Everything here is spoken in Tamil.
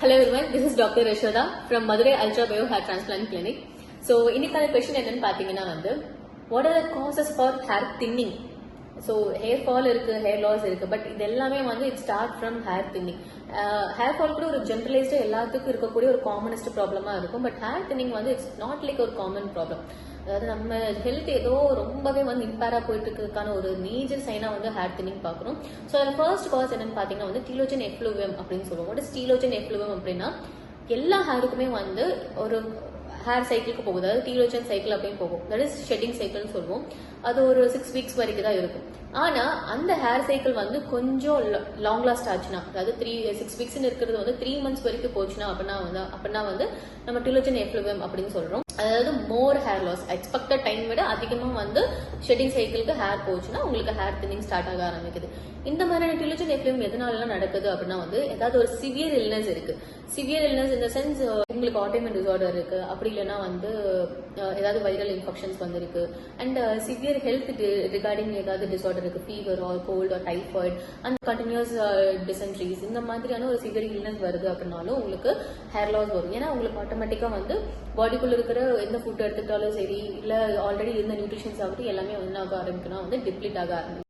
Hello everyone, this is Dr. Yashoda from Madurai Ultra Bio Hair Transplant Clinic. So, இன்னைக்கான question என்னன்னு பாத்தீங்கன்னா what are the causes for hair thinning? So, hair fall இருக்கு, hair loss இருக்கு, but இது எல்லாமே it start from hair thinning. Hair fall கூட ஒரு generalized எல்லாத்துக்கும் இருக்கக்கூடிய ஒரு commonest ப்ராப்ளமா இருக்கும், but hair thinning it's not like ஒரு common problem. அதாவது நம்ம ஹெல்த் ஏதோ ரொம்பவே இம்பேரா போயிட்டு இருக்கிறதுக்கான ஒரு மேஜர் சைனா ஹேர் தின்னிங் பாக்குறோம். ஸோ அதில் ஃபர்ஸ்ட் காஸ் என்னன்னு பாத்தீங்கன்னா டீலோஜன் எஃப்ளூவியம் அப்படின்னு சொல்லுவோம். வாட் இஸ் டீலோஜன் எஃப்ளூவியம் அப்படின்னா எல்லா ஹேருக்குமே ஒரு ஹேர் சைக்கிளுக்கு போகும், அதாவது டீலோஜன் சைக்கிள் அப்படின்னு போகும். தட் இஸ் ஷெட்டிங் சைக்கிள்னு சொல்லுவோம். அது ஒரு 6 வீக்ஸ் வரைக்கும் தான் இருக்கும். ஆனா அந்த ஹேர் சைக்கிள் கொஞ்சம் லாங் லாஸ்ட் ஆச்சுன்னா, அதாவது 6 வீக்ஸ் இருக்கிறது 3 மந்த்ஸ் வரைக்கும் போச்சுன்னா அப்படின்னா நம்ம டீலோஜன் எஃப்ளூவியம் அப்படின்னு சொல்றோம். அதாவது மோர் ஹேர் லாஸ், எக்ஸ்பெக்டட் டைம் விட அதிகமா ஷெட்டிங் சைக்கிளுக்கு ஹேர் போச்சுன்னா உங்களுக்கு ஹேர் தின்னிங் ஸ்டார்ட் ஆக ஆரம்பிக்குது. இந்த மாதிரியான டீலோஜன் எஃப்ளூவியம் எதனால நடக்குது அப்படின்னா ஏதாவது ஒரு சிவியர் இல்னஸ் இருக்கு. சிவியர் இல்னஸ் இந்த சென்ஸ் உங்களுக்கு ஆட்டோமின் டிசார்டர் இருக்கு, அப்படி இல்லைன்னா ஏதாவது வைரல் இன்ஃபெக்ஷன்ஸ் இருக்கு, அண்ட் சிவியர் ஹெல்த் ரிகார்டிங் ஏதாவது டிசார்டர் இருக்கு, fever or cold or typhoid and continuous dysenteries, இந்த மாதிரியான ஒரு சிவியர் இல்னஸ் வருது அப்படின்னாலும் உங்களுக்கு ஹேர் லாஸ் வரும். ஏன்னா உங்களுக்கு ஆட்டோமேட்டிக்கா பாடிக்குள்ள இருக்கிற எந்த ஃபுட் எடுத்துக்கிட்டாலும் சரி, இல்ல ஆல்ரெடி இருந்த நியூட்ரிஷன்ஸ் ஆகட்டும் எல்லாமே ஆக ஆரம்பிக்கணும், டிப்ளீட் ஆக ஆரம்பிக்கும்.